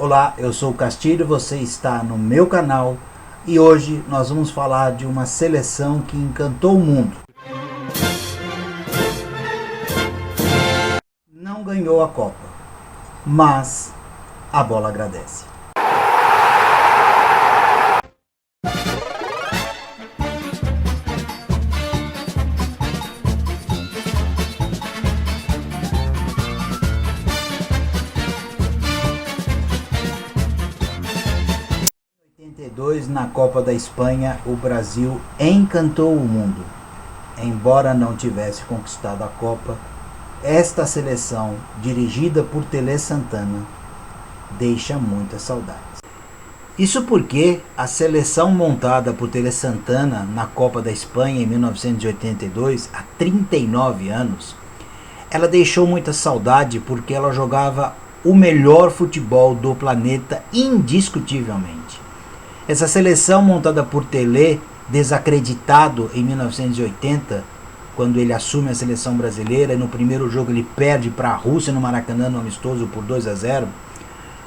Olá, eu sou o Castilho, você está no meu canal e hoje nós vamos falar de uma seleção que encantou o mundo. Não ganhou a Copa, mas a bola agradece. Na Copa da Espanha, o Brasil encantou o mundo. Embora não tivesse conquistado a Copa, esta seleção, dirigida por Tele Santana, deixa muitas saudades. Isso porque a seleção montada por Tele Santana na Copa da Espanha em 1982, há 39 anos, ela deixou muita saudade porque ela jogava o melhor futebol do planeta indiscutivelmente. Essa seleção montada por Tele, desacreditado em 1980, quando ele assume a seleção brasileira e no primeiro jogo ele perde para a Rússia no Maracanã, no amistoso, por 2-0,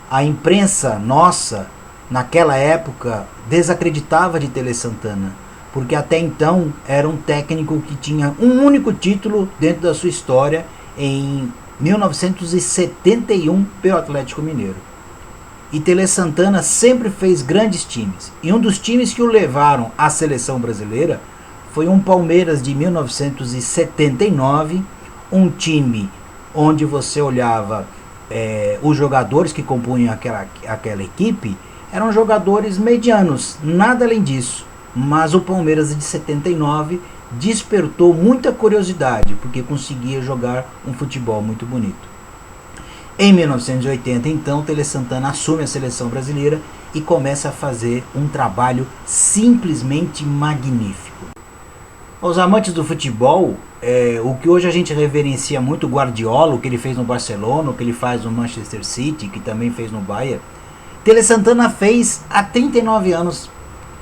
a imprensa nossa, naquela época, desacreditava de Tele Santana, porque até então era um técnico que tinha um único título dentro da sua história em 1971 pelo Atlético Mineiro. E Tele Santana sempre fez grandes times. E um dos times que o levaram à seleção brasileira foi um Palmeiras de 1979, um time onde você olhava os jogadores que compunham aquela equipe, eram jogadores medianos, nada além disso. Mas o Palmeiras de 79 despertou muita curiosidade, porque conseguia jogar um futebol muito bonito. Em 1980, então, Tele Santana assume a seleção brasileira e começa a fazer um trabalho simplesmente magnífico. Aos amantes do futebol, o que hoje a gente reverencia muito, Guardiola, o que ele fez no Barcelona, o que ele faz no Manchester City, que também fez no Bayern, Tele Santana fez há 39 anos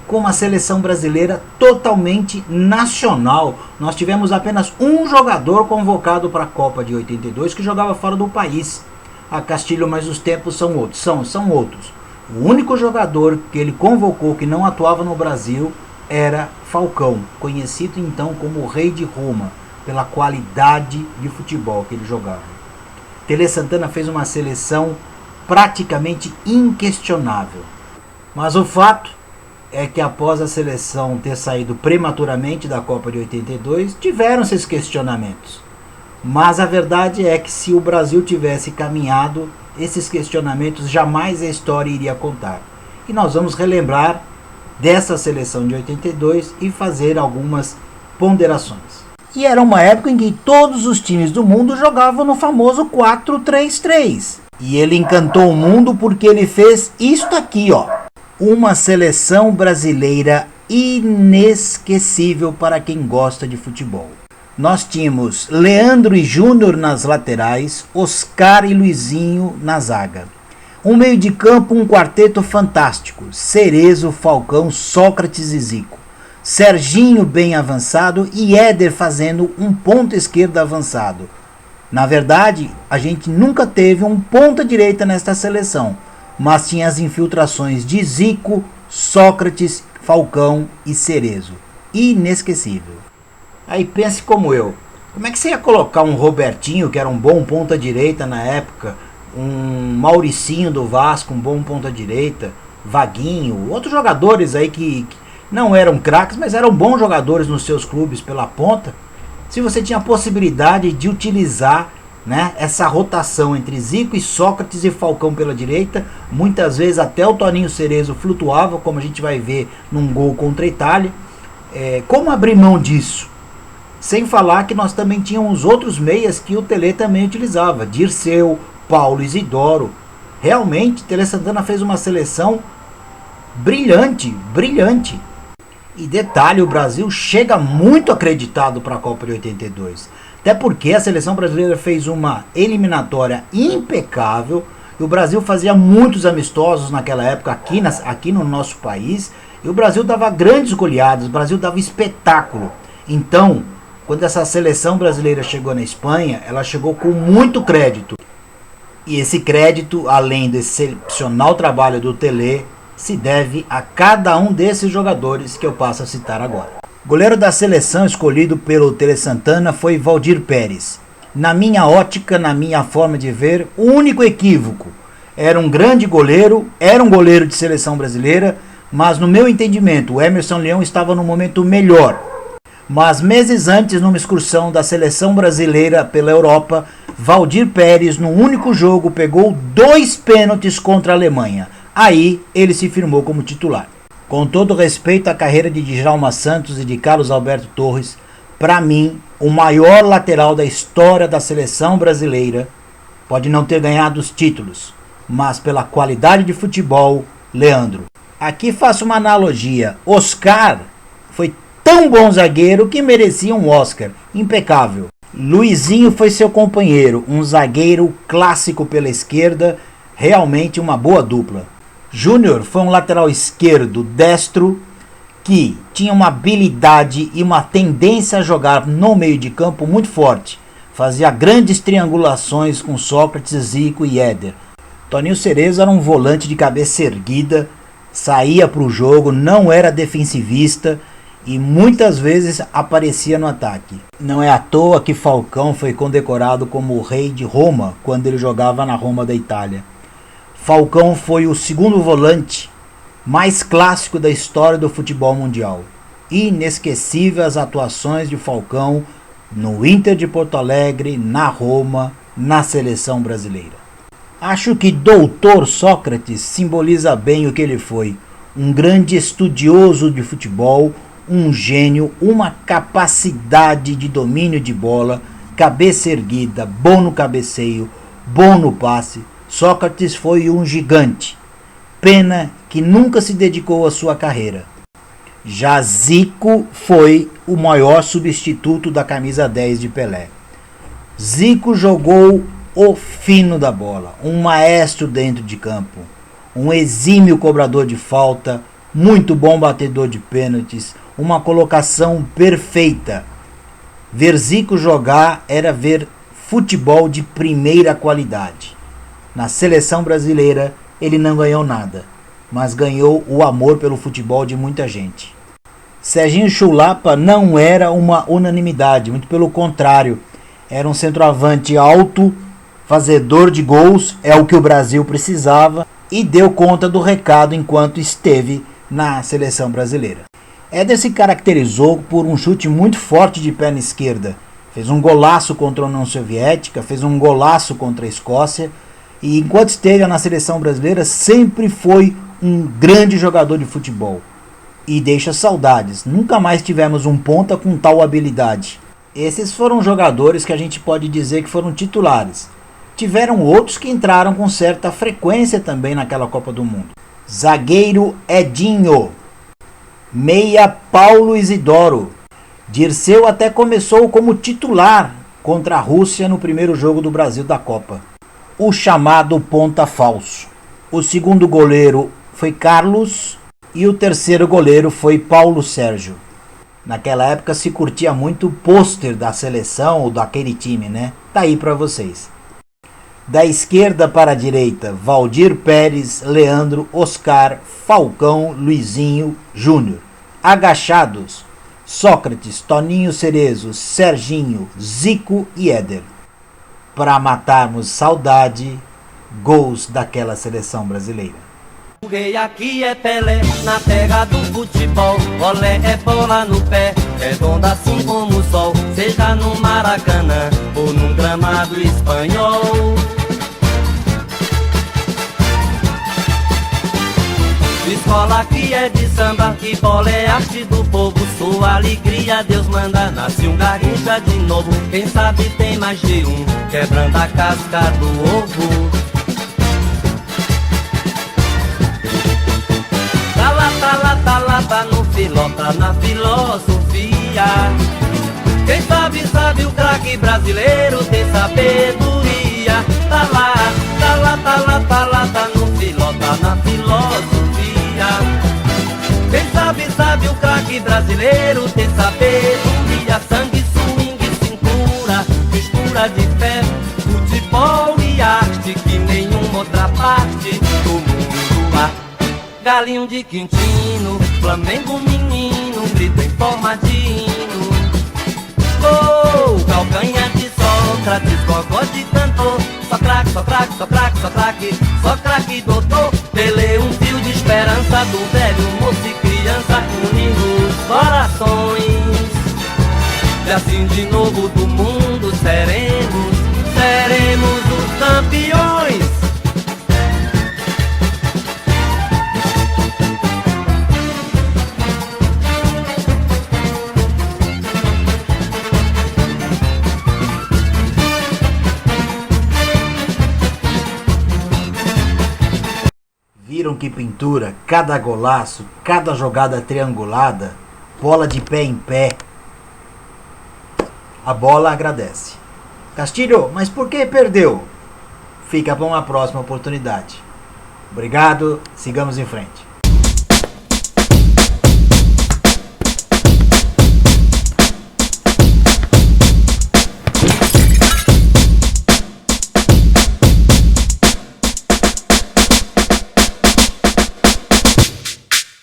com uma seleção brasileira totalmente nacional. Nós tivemos apenas um jogador convocado para a Copa de 82 que jogava fora do país. A Castilho, mas os tempos são outros. São outros. O único jogador que ele convocou que não atuava no Brasil era Falcão, conhecido então como o Rei de Roma, pela qualidade de futebol que ele jogava. Tele Santana fez uma seleção praticamente inquestionável. Mas o fato é que após a seleção ter saído prematuramente da Copa de 82, tiveram esses questionamentos. Mas a verdade é que se o Brasil tivesse caminhado, esses questionamentos jamais a história iria contar. E nós vamos relembrar dessa seleção de 82 e fazer algumas ponderações. E era uma época em que todos os times do mundo jogavam no famoso 4-3-3. E ele encantou o mundo porque ele fez isto aqui, ó. Uma seleção brasileira inesquecível para quem gosta de futebol. Nós tínhamos Leandro e Júnior nas laterais, Oscar e Luizinho na zaga. Um meio de campo, um quarteto fantástico, Cerezo, Falcão, Sócrates e Zico. Serginho bem avançado e Éder fazendo um ponta esquerda avançado. Na verdade, a gente nunca teve um ponta direita nesta seleção, mas tinha as infiltrações de Zico, Sócrates, Falcão e Cerezo. Inesquecível. Aí pense como eu, como é que você ia colocar um Robertinho, que era um bom ponta direita na época, um Mauricinho do Vasco, um bom ponta direita, Vaguinho, outros jogadores aí que não eram craques, mas eram bons jogadores nos seus clubes pela ponta, se você tinha a possibilidade de utilizar, né, essa rotação entre Zico e Sócrates e Falcão pela direita, muitas vezes até o Toninho Cerezo flutuava, como a gente vai ver num gol contra a Itália. Como abrir mão disso? Sem falar que nós também tínhamos outros meias que o Tele também utilizava. Dirceu, Paulo Isidoro. Realmente, Tele Santana fez uma seleção brilhante, brilhante. E detalhe, o Brasil chega muito acreditado para a Copa de 82. Até porque a seleção brasileira fez uma eliminatória impecável. E o Brasil fazia muitos amistosos naquela época aqui no nosso país. E o Brasil dava grandes goleadas, o Brasil dava espetáculo. Então, quando essa seleção brasileira chegou na Espanha, ela chegou com muito crédito. E esse crédito, além do excepcional trabalho do Tele, se deve a cada um desses jogadores que eu passo a citar agora. Goleiro da seleção escolhido pelo Tele Santana foi Valdir Pérez. Na minha ótica, na minha forma de ver, o único equívoco. Era um grande goleiro, era um goleiro de seleção brasileira, mas no meu entendimento, o Emerson Leão estava no momento melhor. Mas meses antes, numa excursão da seleção brasileira pela Europa, Valdir Pérez, no único jogo, pegou 2 pênaltis contra a Alemanha. Aí, ele se firmou como titular. Com todo respeito à carreira de Djalma Santos e de Carlos Alberto Torres, para mim, o maior lateral da história da seleção brasileira, pode não ter ganhado os títulos, mas pela qualidade de futebol, Leandro. Aqui faço uma analogia. Oscar foi tão bom zagueiro que merecia um Oscar. Impecável. Luizinho foi seu companheiro, um zagueiro clássico pela esquerda, realmente uma boa dupla. Júnior foi um lateral esquerdo destro que tinha uma habilidade e uma tendência a jogar no meio de campo muito forte. Fazia grandes triangulações com Sócrates, Zico e Éder. Toninho Cerezo era um volante de cabeça erguida, saía para o jogo, não era defensivista e muitas vezes aparecia no ataque. Não é à toa que Falcão foi condecorado como o rei de Roma quando ele jogava na Roma da Itália. Falcão foi o segundo volante mais clássico da história do futebol mundial. Inesquecível as atuações de Falcão no Inter de Porto Alegre, na Roma, na seleção brasileira. Acho que Doutor Sócrates simboliza bem o que ele foi. Um grande estudioso de futebol, um gênio, uma capacidade de domínio de bola, cabeça erguida, bom no cabeceio, bom no passe. Sócrates foi um gigante. Pena que nunca se dedicou à sua carreira. Já Zico foi o maior substituto da camisa 10 de Pelé. Zico jogou o fino da bola, um maestro dentro de campo, um exímio cobrador de falta, muito bom batedor de pênaltis, uma colocação perfeita. Ver Zico jogar era ver futebol de primeira qualidade. Na seleção brasileira ele não ganhou nada, mas ganhou o amor pelo futebol de muita gente. Serginho Chulapa não era uma unanimidade, muito pelo contrário. Era um centroavante alto, fazedor de gols, é o que o Brasil precisava, e deu conta do recado enquanto esteve na seleção brasileira. Éder se caracterizou por um chute muito forte de perna esquerda. Fez um golaço contra a União Soviética, fez um golaço contra a Escócia, e enquanto esteve na seleção brasileira sempre foi um grande jogador de futebol. E deixa saudades, nunca mais tivemos um ponta com tal habilidade. Esses foram jogadores que a gente pode dizer que foram titulares. Tiveram outros que entraram com certa frequência também naquela Copa do Mundo. Zagueiro Edinho, meia Paulo Isidoro. Dirceu até começou como titular contra a Rússia no primeiro jogo do Brasil da Copa. O chamado ponta falso. O segundo goleiro foi Carlos e o terceiro goleiro foi Paulo Sérgio. Naquela época se curtia muito o pôster da seleção ou daquele time, né? Tá aí para vocês. Da esquerda para a direita, Valdir Pérez, Leandro, Oscar, Falcão, Luizinho, Júnior. Agachados, Sócrates, Toninho Cerezo, Serginho, Zico e Éder. Para matarmos saudade, gols daquela seleção brasileira. O rei aqui é Pelé, na terra do futebol. Olé é bola no pé, redonda assim como o sol. Seja no Maracanã ou num gramado espanhol. Escola aqui é de samba, que bola é arte do povo. Sua alegria Deus manda, nasce um Garrincha de novo. Quem sabe tem mais de um, quebrando a casca do ovo. Tá no filota, na filosofia. Quem sabe, sabe o craque brasileiro tem sabedoria. Tá no filota, na filosofia. Quem sabe, sabe o craque brasileiro tem sabedoria. Sangue, swing, cintura, mistura de fé, futebol e arte que Galinho de Quintino, Flamengo menino, grito em forma de hino. Gol, calcanhar de Sócrates, gogó de cantor. Só craque, só craque, só craque, só craque, só craque doutor. Pelé, um fio de esperança do velho moço e criança unindo os corações. E assim de novo do mundo seremos os campeões. Viram que pintura, cada golaço, cada jogada triangulada, bola de pé em pé. A bola agradece. Castilho, mas por que perdeu? Fica para uma próxima oportunidade. Obrigado, sigamos em frente.